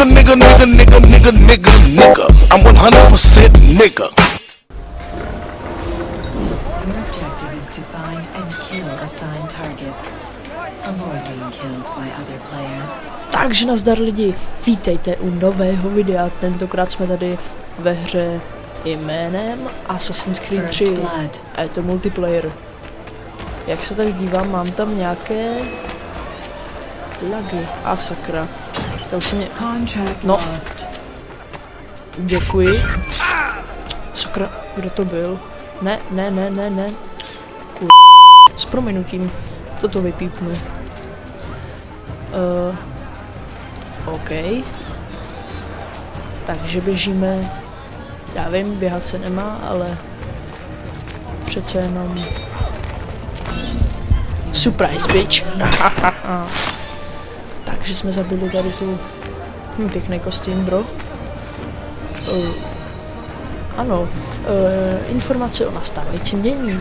nigga. I'm 100% nigga. Your objective is to find and kill assigned targets. Avoid being killed by other players. Takže nazdar lidi, vítejte u nového videa, tentokrát jsme tady ve hře jménem Assassin's Creed 3 a je to multiplayer. Jak se tak dívám, mám tam nějaké lagy a sakra. To už se mě... No. Děkuji. Sakra, kdo to byl? Ne. S prominutím. Toto vypípnu. OK. Takže běžíme. Já vím, běhat se nemá, ale přece jenom surprise bitch. Takže jsme zabili tady tu pěkný kostým, bro. Ano, informace o nastávajícím dění.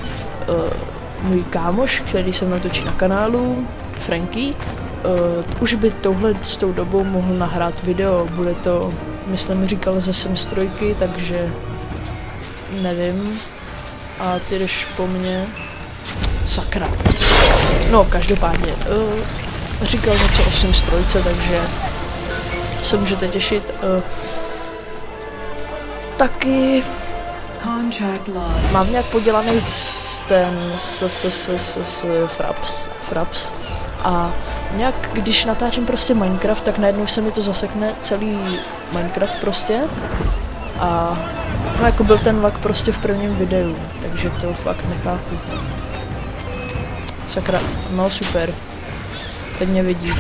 Můj kámoš, který se mnou točí na kanálu, Franky, už by touhle s tou dobou mohl nahrát video. Bude to, myslím, říkal ze Sims 3, takže nevím. A ty jdeš po mně. Sakra. No, každopádně, říkal něco o Sims 3, takže se můžete těšit. Taky mám nějak podělaný ten Fraps a nějak když natáčím prostě Minecraft, tak najednou se mi to zasekne celý Minecraft prostě a no jako byl ten lag prostě v prvním videu, takže to fakt nechápu. Sakra, no super, teď mě vidíš.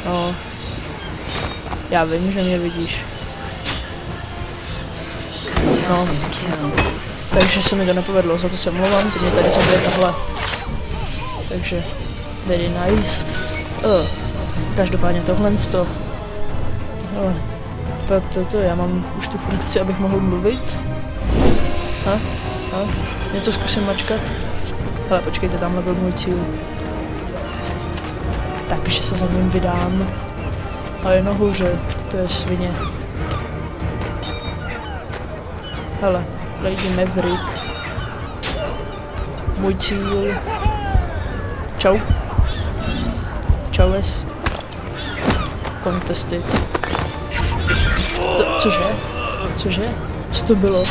No, já vím, že mě vidíš. No, takže se mi to nepovedlo, za to se mluvám, teď mě tady zabije tahle. Takže, very nice. Každopádně tohle to. Hele, já mám už tu funkci, abych mohl mluvit. Něco zkusím mačkat. Hele, počkejte, tamhle byl můj cíl. Takže se za ním vydám. A je nahoře, to je svině. Hele, Lady Maverick. Můj cíl. Čau. Čaues. Contested. Cože? Cože? Co to bylo?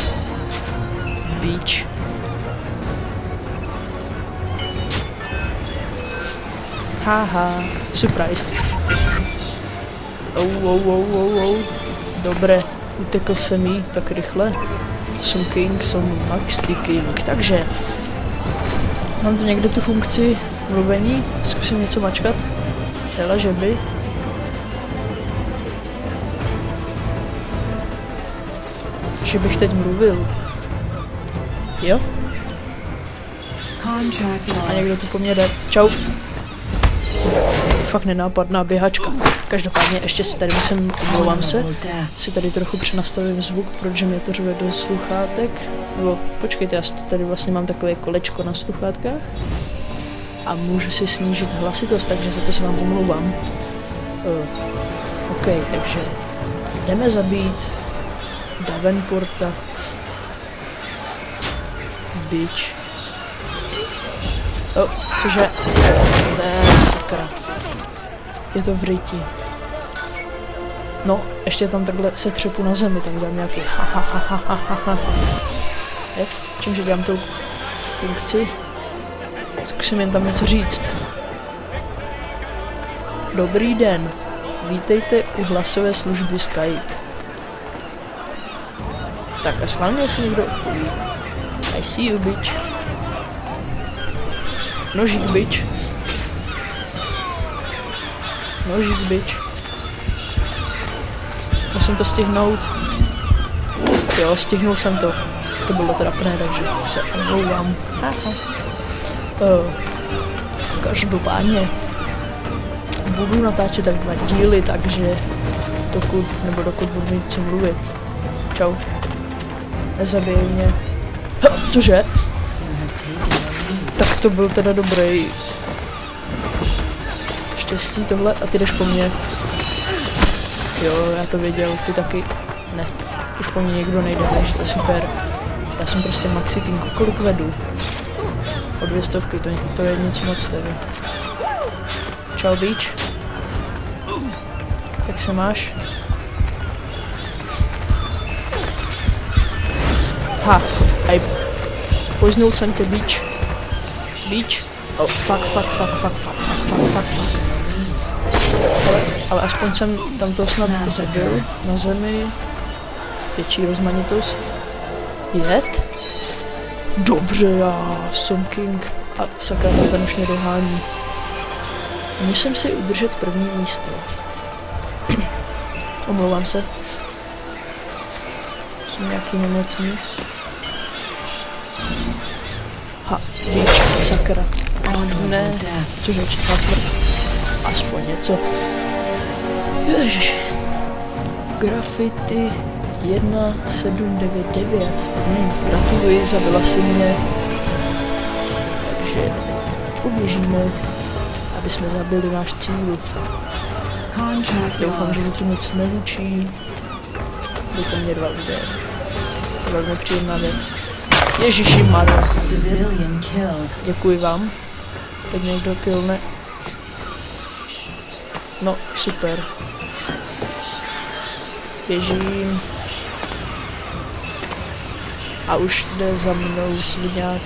Beach. Haha, surprise. Dobré, utekl jsem jí tak rychle. Jsem King, jsem Max the King, takže mám tu někde tu funkci mluvení, zkusím něco mačkat. Hele, že by. Že bych teď mluvil. Jo? A někdo tu po mně jde. Čau. Fakt nenápadná běhačka. Každopádně ještě si tady musím, omlouvám se, si tady trochu přenastavím zvuk, protože mě to řve do sluchátek. Nebo počkejte, já tady vlastně mám takové kolečko na sluchátkách. A můžu si snížit hlasitost, takže za to se vám omlouvám. OK, takže jdeme zabít Davenporta. Bitch. Cože? Sakra. Je to v ryti. No, ještě tam takhle se třepu na zemi, tak dám nějaký čímže dám tu funkci. Zkusím jen tam něco říct. Dobrý den, vítejte u hlasové služby Skype. Tak a schválně, jestli někdo odpoví. I see you, bitch. Nožík, bitch. Nožík, bitch. Musím to stihnout. Jo, stihnul jsem to. To bylo trapné, takže se omlouvám. Každopádně budu natáčet tak 2 díly, takže dokud budu mít co mluvit. Čau. Nezabij mě. Cože? Tak to byl teda dobrý. Štěstí tohle a ty jdeš po mně. Jo, já to věděl, ty taky. Ne, už po mně někdo nejde, takže to je super. Já jsem prostě Maxi King, kolik vedu? O 200, to je nic moc tedy. Čau, Beach. Jak se máš? Ha, aj poznul jsem tě, Beach. Beach? Oh, fuck. Ale aspoň jsem tam to snad zabil na zemi. Větší rozmanitost. Jet? Dobře, já jsem King. A sakra, ten už mě dohání. Musím si udržet první místo. Omlouvám se. Jsem nějaký nemocný. Ha, víč, sakra. Ne, cože, čistá smrt. Aspoň něco. Ježiš. Graffiti 1799. Gratuluji, zabila si mě. Takže poběžíme, aby jsme zabili náš cíl. Doufám, že mi to moc nehučí. Byli to mě 2 lidé. To velmi příjemná věc. Ježiši Maria. Děkuji vám. Teď někdo killne. No, super. Běžím. A už jde za mnou sviňák.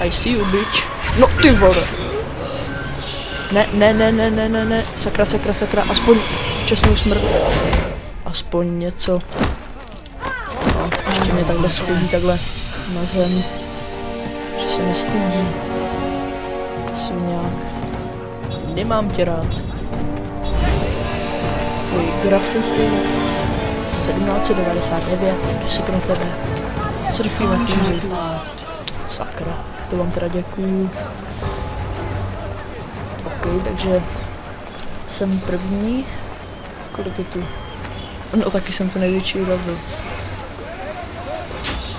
I see you, bitch. No ty vole. Ne. Sakra. Aspoň čestnou smrt. Aspoň něco. No, ještě mě takhle schodí takhle na zem. Že se nestydí. Sviňák. Nemám tě rád. Tvůj graffiti 1799, jdu si pro tebe. Surfí na týmu. Sakra, to vám teda děkuju. Ok, takže jsem první. Kolik je tu? No taky jsem tu největší level.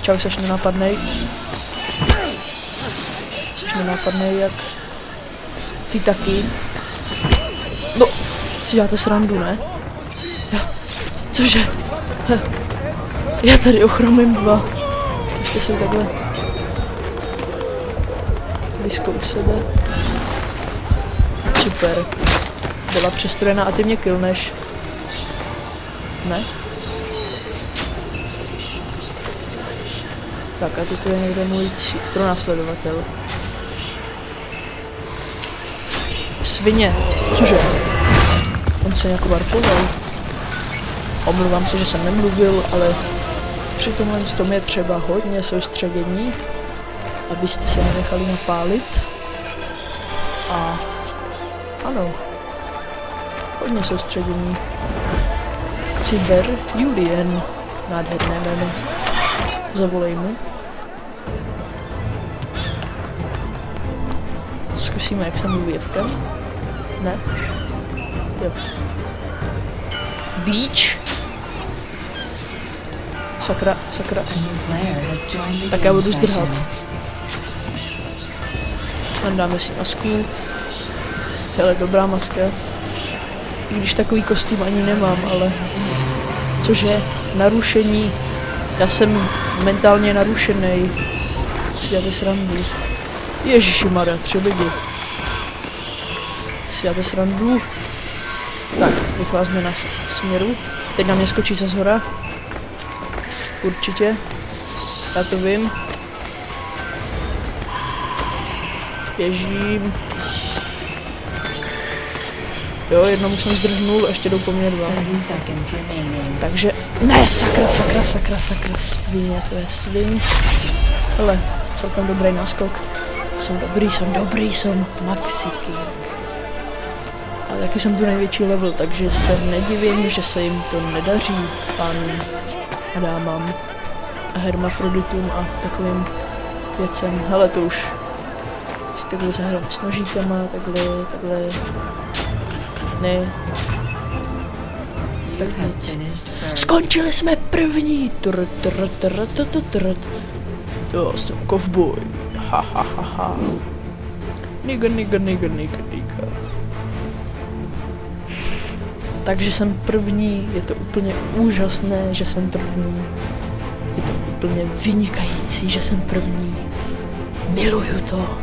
Čau, seš nenápadnej. Seš nenápadnej jak... Ty taky. No, si děláte srandu, ne? Cože? Já tady ochromím 2. Ještě jsou takhle blízko u sebe. Super. Byla přestrojená a ty mě killneš. Ne? Tak a tu je někde můj pronásledovatel. Svině. Cože? On se jako varpoval. Omlouvám se, že jsem nemluvil, ale při tomhle tom je třeba hodně soustředění, abyste se nenechali napálit. A ano, hodně soustředění. Cyber Julien, nádherné jméno. Zavolej mu. Zkusíme, jak se mluví Evkem. Ne? Jo. Beach. Sakra. Tak já budu zdrhat. Dáme si masku. Hele, dobrá maska. I když takový kostým ani nemám, ale... Cože? Narušení. Já jsem mentálně narušený. Si děláte srandu. Ježišimarja, 3 lidi. Si děláte srandu. Tak, rychlá změna směru. Teď na mě skočí ze zhora. Určitě. Já to vím. Běžím. Jo, jednomu jsem zdrhnul, ještě jdou po mně 2. Takže, ne, sakra, svině, to je svin. Hele, celkem dobrý náskok. Jsem Maxi King. Ale taky jsem tu největší level, takže se nedivím, že se jim to nedaří, pan a dámám a hermafroditům a takovým věcem. Hele, to už si takhle zahrám s nožíkama, takhle, ne. Tak nic. Skončili jsme první! Jo, jsem kovboj. Ha. Nigga. Takže jsem první, je to úplně úžasné, že jsem první. Je to úplně vynikající, že jsem první. Miluju to.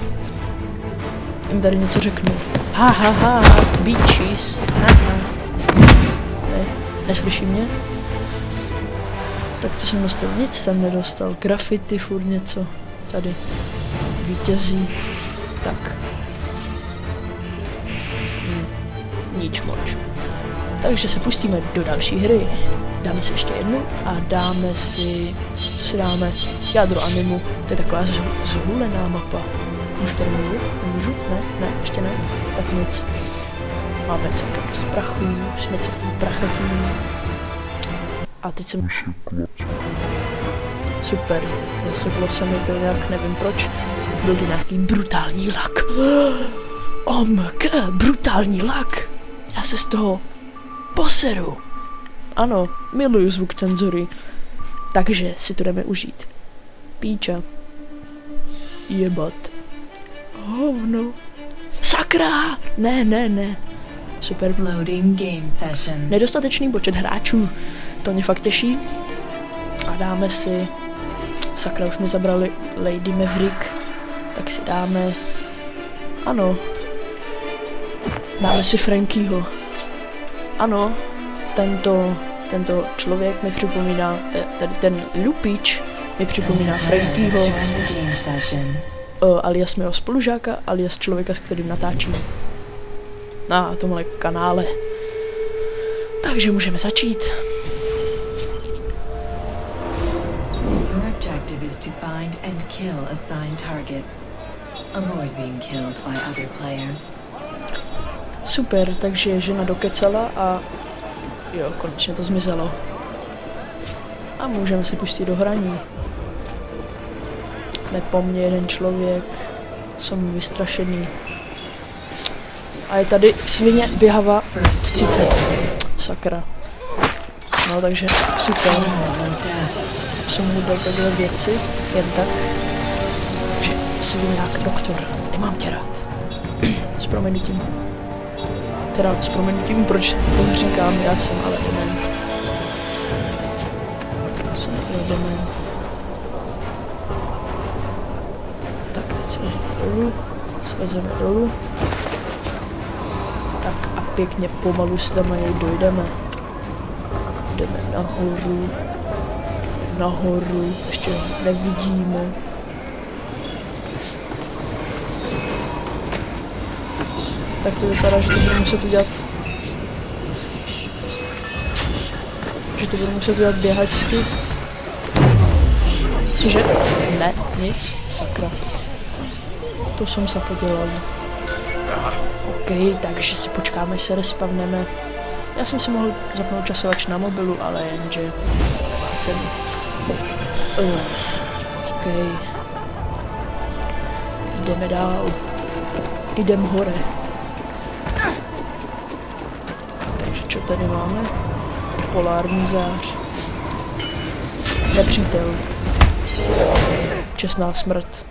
Jim tady něco řeknu. Ha ha ha, bitches. Ha ha. Ne, neslyší mě? Tak to jsem dostal, nic jsem nedostal. Graffiti, furt něco. Tady. Vítězí. Tak. Nič moč. Takže se pustíme do další hry. Dáme si ještě jednu a dáme si, co si dáme, jádro animu, to je taková zhulená mapa. Můžu tady mluvit? Nemůžu? Ne, ještě ne, tak nic. Máme celkem z prachu, jsme celkem prachatí. A teď jsem... Super, zaseklo se mi to nějak, nevím proč, byl to nějaký brutální lak. OMG, brutální lak, já se z toho poseru. Ano, miluju zvuk cenzury, takže si to jdeme užít. Píča. Jebat. Hovno. Sakra! Ne. Super. Loading game session. Nedostatečný počet hráčů. To mě fakt těší. A dáme si... Sakra, už mi zabrali Lady Maverick. Tak si dáme... Ano. Dáme si Frankieho. Ano. Tento člověk mi připomíná, ten lupič mi připomíná Frankieho, alias mého spolužáka, alias člověka, s kterým natáčím na tomhle kanále. Takže můžeme začít. Your objective is to find and kill assigned targets. Avoid being killed by other players. Super, takže žena dokecala a jo, konečně to zmizelo. A můžeme se pustit do hraní. Nepo mně jeden člověk, jsem vystrašený. A je tady svině běhava cítit. Sakra. No takže super. Jsem mu dal takhle věci, jen tak. Takže sviňák doktor, nemám tě rád. S proměnutím. Teda s proměnutím, proč to říkám, já jsem ale dement. Jsem ale dement. Tak teď se dolů, slezeme dolů. Tak a pěkně pomalu si tam na něj dojdeme. Jdeme nahoru, ještě nevidíme. Tak to vypadá, že to budu muset udělat. Že to budu muset udělat běhačsky. Cože? Ne, nic, sakra. To jsem se podělal. OK, takže si počkáme, až se respavneme. Já jsem si mohl zapnout časovač na mobilu, ale jenže... jsem... OK. Jdeme dál. Jdem hore. Co tady máme? Polární zář. Nepřítel. Čestná smrt.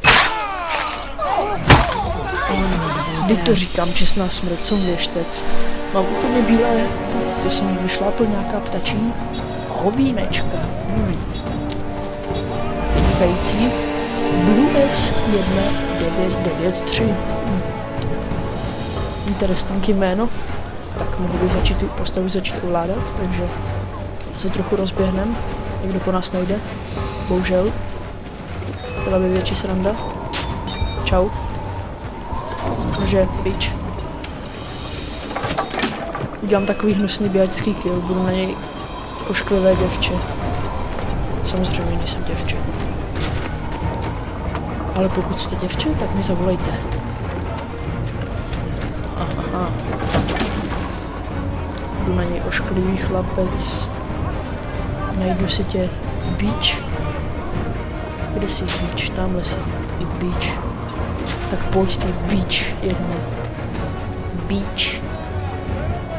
Teď to říkám, čestná smrt, co věštec. Mám úplně bílé, to jsem vyšlápl nějaká ptačí hovínečka. Vynikající. Blue S1993. Interesantní jméno. Tak mohu bych začít tu postavu ovládat, takže se trochu rozběhneme, někdo po nás nejde, bohužel. Byla by větší sranda. Čau. Takže, bitch. Udělám takový hnusný běhačský kill, budu na něj ošklivé děvče. Samozřejmě nejsem děvče. Ale pokud jste děvče, tak mi zavolejte. Aha. Jdu na něj ošklivý chlapec. Najdu si tě. Beach. Kde jsi beach? Tamhle jsi beach. Tak pojď ty beach jedno. Beach.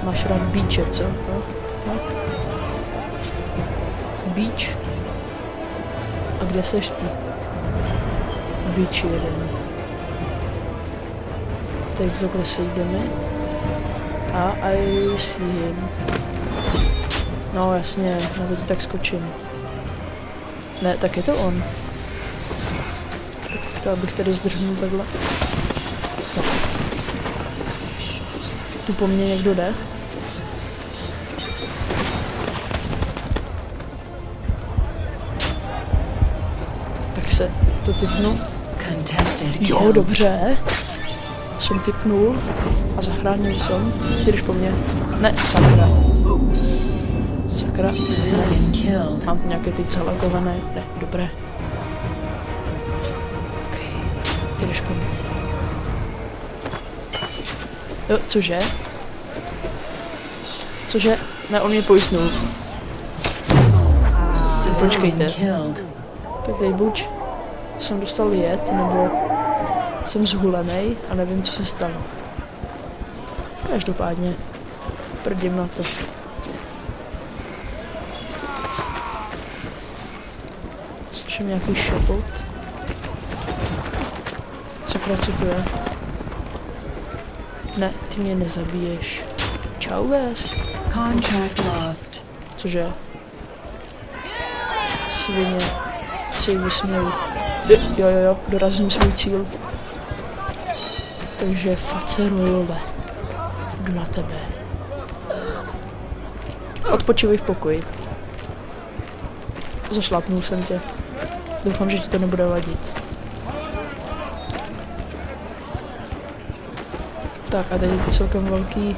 Máš rád beache, co? No? Beach. A kde seš ty? Beach jeden. Teď takhle se jdeme. I see him. No jasně, na to tak skočím. Ne, tak je to on. Tak to abych tady zdrhnul takhle. Tak. Tu po mně někdo jde. Tak se to typnu. Jo, dobře. Jsem typnul a zachránil jsem. Ty jdeš po mně. Ne, sakra. Sakra. Mám nějaké ty zalagované. Ne, dobré. OK. Ty jdeš po mně. Jo, cože? Cože? Ne, on mě pojistnul. Počkejte. Tak tady buď jsem dostal jed, nebo jsem zhulenej a nevím, co se stalo. Každopádně prdím na to. Slyším nějaký šepot. Sakra, co to je? Ne, ty mě nezabiješ. Čau, Wes. Contract lost. Cože? Svině. Si vysměju. Jo, dorazím svůj cíl. Takže face rojové. Jdu na tebe. Odpočívej v pokoji. Zašlápnul jsem tě. Doufám, že ti to nebude vadit. Tak a tady je celkem velký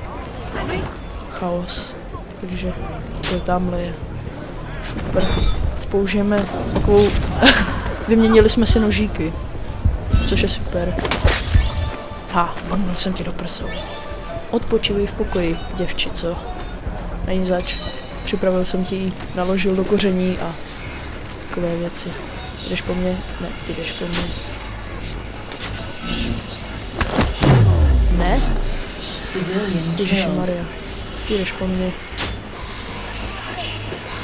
chaos. Takže to tamhle je. Super. Použijeme takovou... Vyměnili jsme si nožíky. Což je super. Padnul jsem ti do prsou. Odpočívej v pokoji, děvčico. Není zač. Připravil jsem ti, naložil do koření a takové věci. Jdeš po mně? Ne, ty jdeš po mně. Ne? Ježišmarja. Ty jdeš po mně.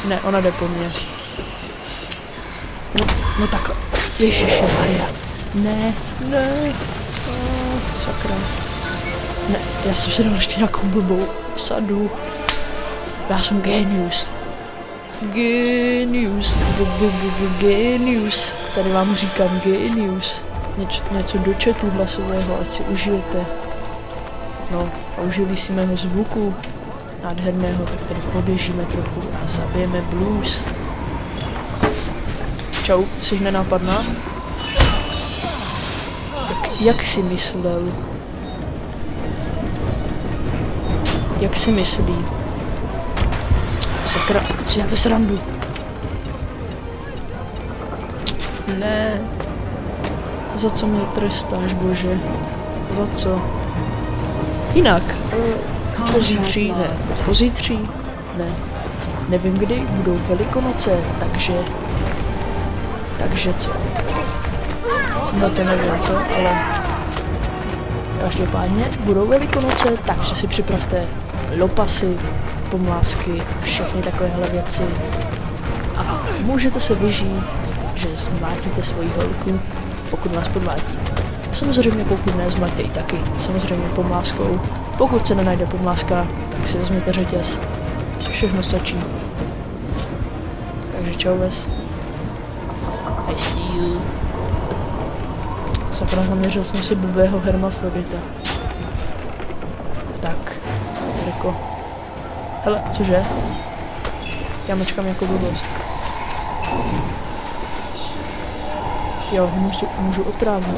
Ne, ona jde po mně. No tak, ježišmarja. Ne. Sakra. Ne, já jsem si dal ještě nějakou blbou sadu. Já jsem genius. Genius. Tady vám říkám genius. Něco do chatu hlasového, ať si užijete. No, a užili si mého zvuku nádherného, tak tady poběžíme trochu a zabijeme blues. Čau, jsi nenápadná? Jak jsi myslel? Jak si myslí? Sakra, si děláte srandu. Ne. Za co mě trestáš, bože? Za co? Jinak. Pozítří? Ne. Nevím kdy, budou Velikonoce, takže co? No to nevím co, ale každopádně budou Velikonoce, takže si připravte lopasy, pomlásky, všechny takovéhle věci a můžete se vyžít, že zmlátíte svoji holku, pokud vás podvádí. Samozřejmě pokud ne, zmlátíte i taky, samozřejmě pomláskou. Pokud se nenajde pomláska, tak si vezměte řetěz. Všechno stačí. Takže čau, Wes. I see you. Sakra, zaměřil jsem si blbého hermafrodita. Tak, jako. Hele, cože? Já mačkám jako blbost. Jo, můžu otrávit.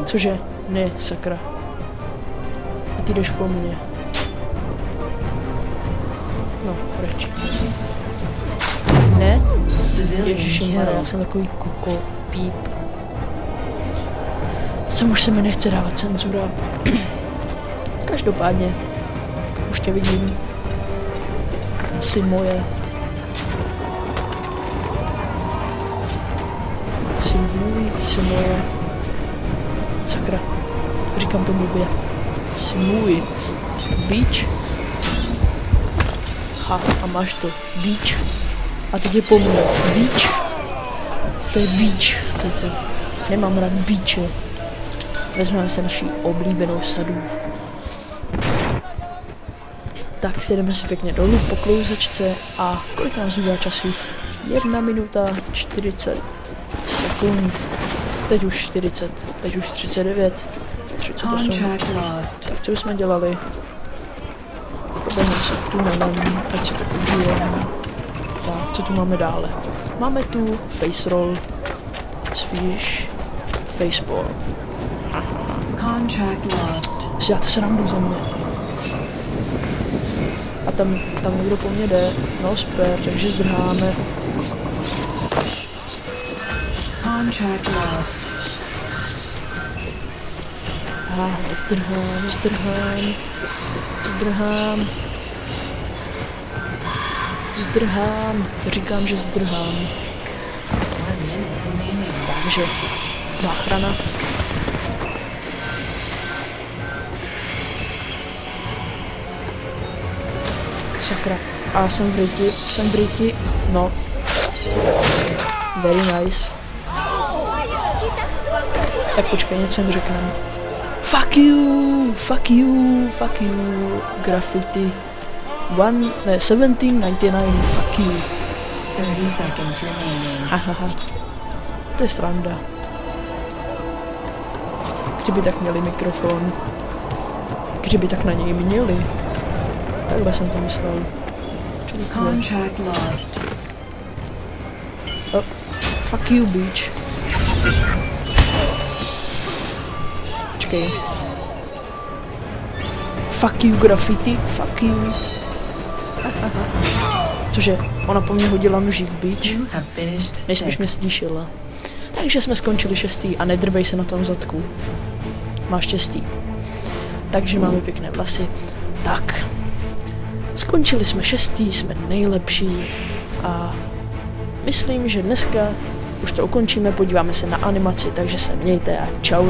Cože? Ne, sakra. A ty jdeš po mně. No, proč? Ne? Ježišmarja, já jsem takový koko, píp. Už se mi nechce dávat cenzura. Každopádně, už tě vidím. Jsi moje. Jsi moje. Sakra, říkám to blbě. Jsi můj. Beach. A máš to. Beach. A teď je po mně. Beach. To je beach. nemám rád bíče. Vezmeme se naší oblíbenou sadu. Tak si jdeme si pěkně dolů po klouzačce a kolik nám zbývá času? 1 minuta 40 sekund. Teď už 40, teď už 39, 38. Tak co jsme dělali? Proběhneme se tunelem, ať si to užijeme. Tak, co tu máme dále? Máme tu face roll, svíš, faceball. Děláte se nám do země. A tam někdo po mně jde, no spare, takže zdrháme. Zdrhám, říkám, že zdrhám. Takže, záchrana. Sakra, a jsem v ryti, no. Very nice. Tak počkej, něco jim řekneme. Fuck you, fuck you, fuck you, graffiti. 1799, fuck you. 30 seconds remaining. Hahaha. To je sranda. Kdyby tak měli mikrofon. Kdyby tak na něj měli. Takhle jsem to myslel. Contract lost. Oh, fuck you, bitch. Počkej. Fuck you, graffiti, fuck you. Cože, ona po mně hodila nožík, bitch. Nejspíš mě stíšila. Takže jsme skončili 6. a nedrbej se na tom zadku. Máš štěstí. Takže máme pěkné vlasy. Tak. Skončili jsme 6. jsme nejlepší. A myslím, že dneska už to ukončíme, podíváme se na animaci, takže se mějte a čau.